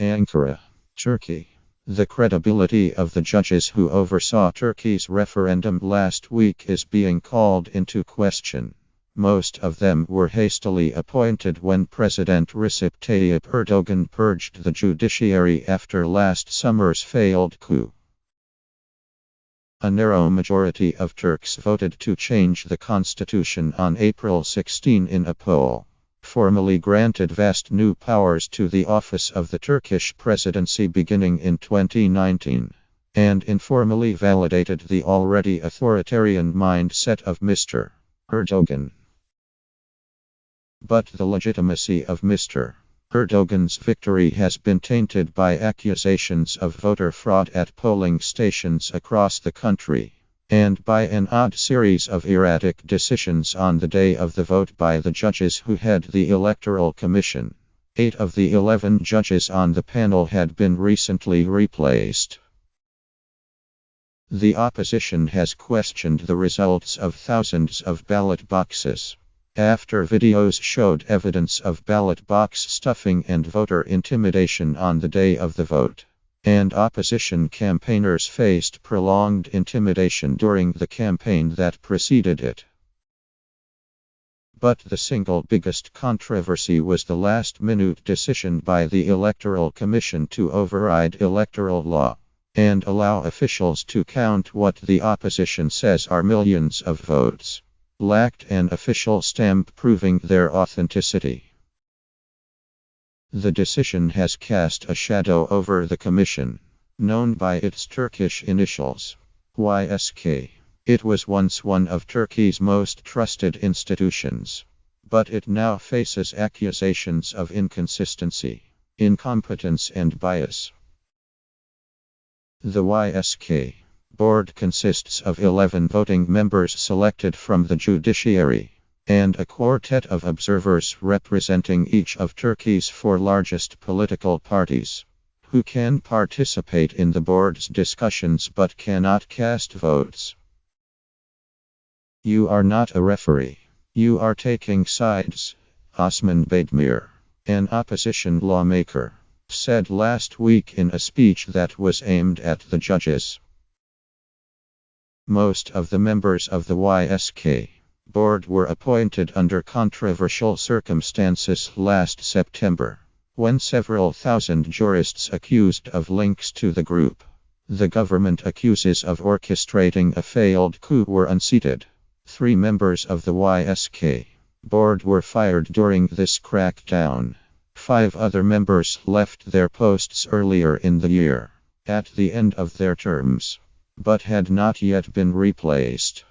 Ankara, Turkey. The credibility of the judges who oversaw Turkey's referendum last week is being called into question. Most of them were hastily appointed when President Recep Tayyip Erdogan purged the judiciary after last summer's failed coup. A narrow majority of Turks voted to change the constitution on April 16 in a poll. Formally granted vast new powers to the office of the Turkish presidency beginning in 2019, and informally validated the already authoritarian mindset of Mr. Erdogan. But the legitimacy of Mr. Erdogan's victory has been tainted by accusations of voter fraud at polling stations across the country, and by an odd series of erratic decisions on the day of the vote by the judges who head the Electoral Commission. 8 of the 11 judges on the panel had been recently replaced. The opposition has questioned the results of thousands of ballot boxes, after videos showed evidence of ballot box stuffing and voter intimidation on the day of the vote. And opposition campaigners faced prolonged intimidation during the campaign that preceded it. But the single biggest controversy was the last-minute decision by the Electoral Commission to override electoral law and allow officials to count what the opposition says are millions of votes lacked an official stamp proving their authenticity. The decision has cast a shadow over the commission, known by its Turkish initials, YSK. It was once one of Turkey's most trusted institutions, but it now faces accusations of inconsistency, incompetence and bias. The YSK board consists of 11 voting members selected from the judiciary, and a quartet of observers representing each of Turkey's 4 largest political parties, who can participate in the board's discussions but cannot cast votes. "You are not a referee. You are taking sides," Osman Baydemir, an opposition lawmaker, said last week in a speech that was aimed at the judges. Most of the members of the YSK board were appointed under controversial circumstances last September, when several thousand jurists accused of links to the group the government accuses of orchestrating a failed coup were unseated. 3 members of the YSK board were fired during this crackdown. 5 other members left their posts earlier in the year, at the end of their terms, but had not yet been replaced.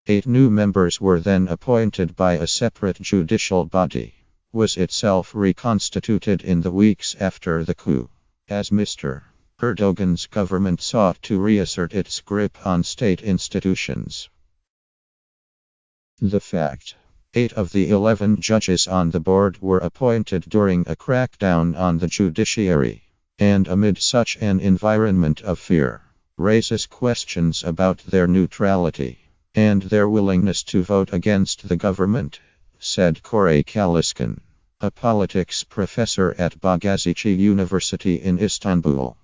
8 new members were then appointed by a separate judicial body, was itself reconstituted in the weeks after the coup, as Mr. Erdogan's government sought to reassert its grip on state institutions. The fact 8 of the 11 judges on the board were appointed during a crackdown on the judiciary, and amid such an environment of fear, raises questions about their neutrality and their willingness to vote against the government, said Koray Kaliskan, a politics professor at Boğaziçi University in Istanbul.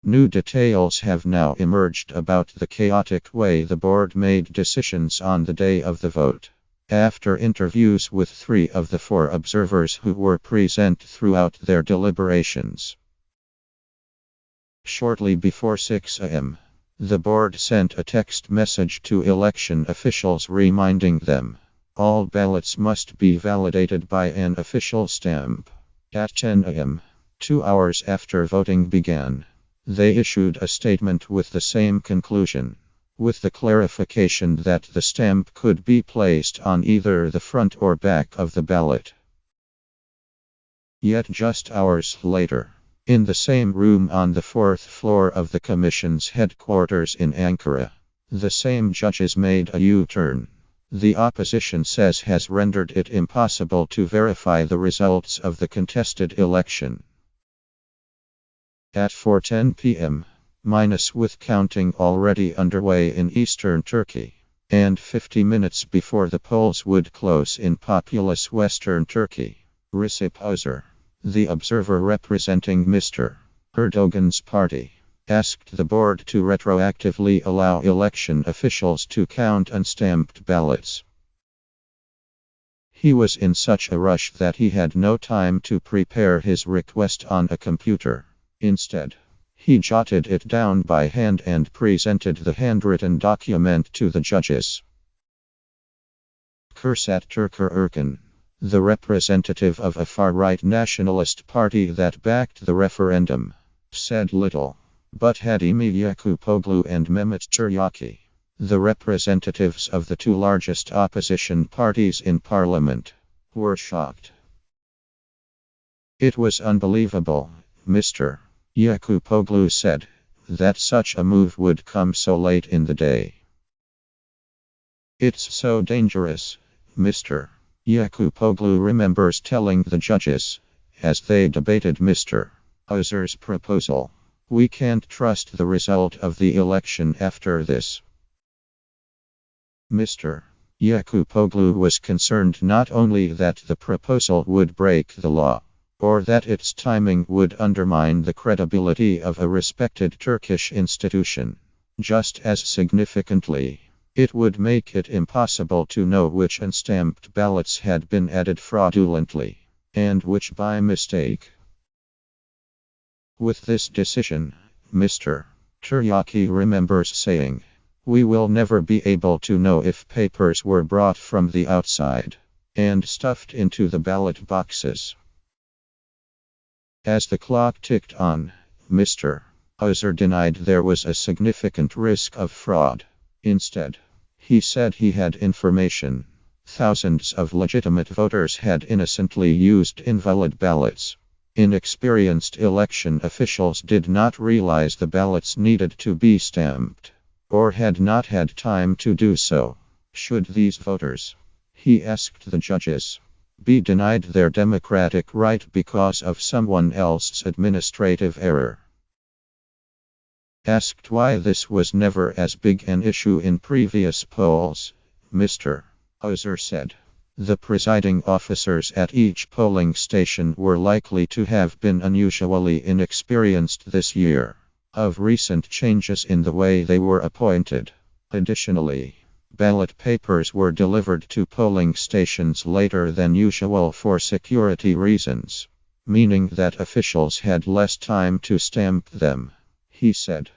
New details have now emerged about the chaotic way the board made decisions on the day of the vote, after interviews with 3 of the 4 observers who were present throughout their deliberations. Shortly before 6 a.m., the board sent a text message to election officials reminding them all ballots must be validated by an official stamp. At 10 a.m., 2 hours after voting began, they issued a statement with the same conclusion, with the clarification that the stamp could be placed on either the front or back of the ballot. Yet just hours later, in the same room on the 4th floor of the Commission's headquarters in Ankara, the same judges made a U-turn. The opposition says has rendered it impossible to verify the results of the contested election. At 4:10 p.m., with counting already underway in eastern Turkey, and 50 minutes before the polls would close in populous western Turkey, Recep Tayyip, the observer representing Mr. Erdogan's party, asked the board to retroactively allow election officials to count unstamped ballots. He was in such a rush that he had no time to prepare his request on a computer. Instead, he jotted it down by hand and presented the handwritten document to the judges. President Erdogan, the representative of a far-right nationalist party that backed the referendum, said little. But Hadimi Yakupoglu and Mehmet Tiryaki, the representatives of the two largest opposition parties in parliament, were shocked. It was unbelievable, Mr. Yakupoglu said, that such a move would come so late in the day. It's so dangerous, Mr. Yakupoglu remembers telling the judges, as they debated Mr. Tayyip's proposal. We can't trust the result of the election after this. Mr. Yakupoglu was concerned not only that the proposal would break the law, or that its timing would undermine the credibility of a respected Turkish institution. Just as significantly, it would make it impossible to know which unstamped ballots had been added fraudulently, and which by mistake. With this decision, Mr. Tiryaki remembers saying, we will never be able to know if papers were brought from the outside and stuffed into the ballot boxes. As the clock ticked on, Mr. Tayyip denied there was a significant risk of fraud. Instead, he said he had information. Thousands of legitimate voters had innocently used invalid ballots. Inexperienced election officials did not realize the ballots needed to be stamped, or had not had time to do so. Should these voters, he asked the judges, be denied their democratic right because of someone else's administrative error? Asked why this was never as big an issue in previous polls, Mr. Tayyip said, the presiding officers at each polling station were likely to have been unusually inexperienced this year, of recent changes in the way they were appointed. Additionally, ballot papers were delivered to polling stations later than usual for security reasons, meaning that officials had less time to stamp them, he said.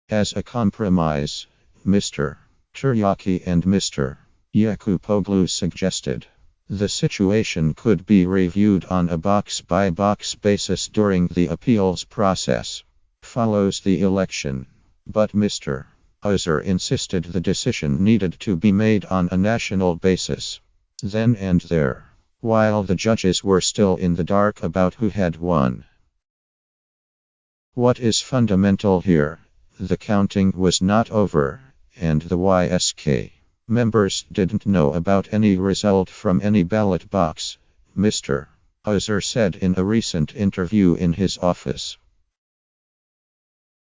As a compromise, Mr. Tiryaki and Mr. Yakupoglu suggested the situation could be reviewed on a box-by-box basis during the appeals process follows the election, but Mr. Tayyip insisted the decision needed to be made on a national basis, then and there, while the judges were still in the dark about who had won. What is fundamental here, the counting was not over, and the YSK members didn't know about any result from any ballot box, Mr. Tayyip said in a recent interview in his office.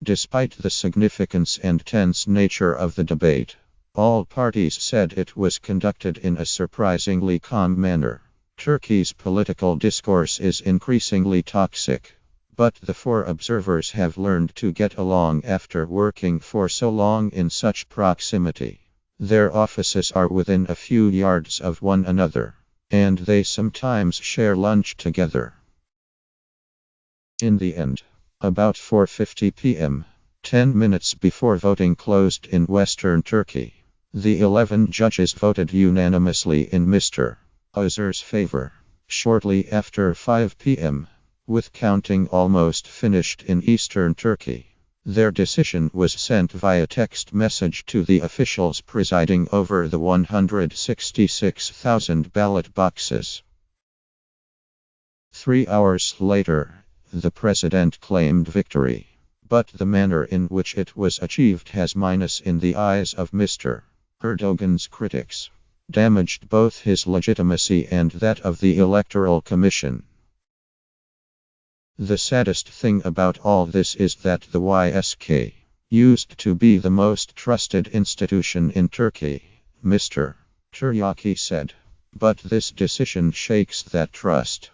Despite the significance and tense nature of the debate, all parties said it was conducted in a surprisingly calm manner. Turkey's political discourse is increasingly toxic, but the four observers have learned to get along after working for so long in such proximity. Their offices are within a few yards of one another, and they sometimes share lunch together. In the end, about 4:50 p.m., 10 minutes before voting closed in western Turkey, the 11 judges voted unanimously in Mr. Tayyip's favor. Shortly after 5 p.m., with counting almost finished in eastern Turkey, their decision was sent via text message to the officials presiding over the 166,000 ballot boxes. 3 hours later, the president claimed victory, but the manner in which it was achieved has in the eyes of Mr. Erdogan's critics, damaged both his legitimacy and that of the Electoral Commission. The saddest thing about all this is that the YSK used to be the most trusted institution in Turkey, Mr. Tiryaki said, But this decision shakes that trust.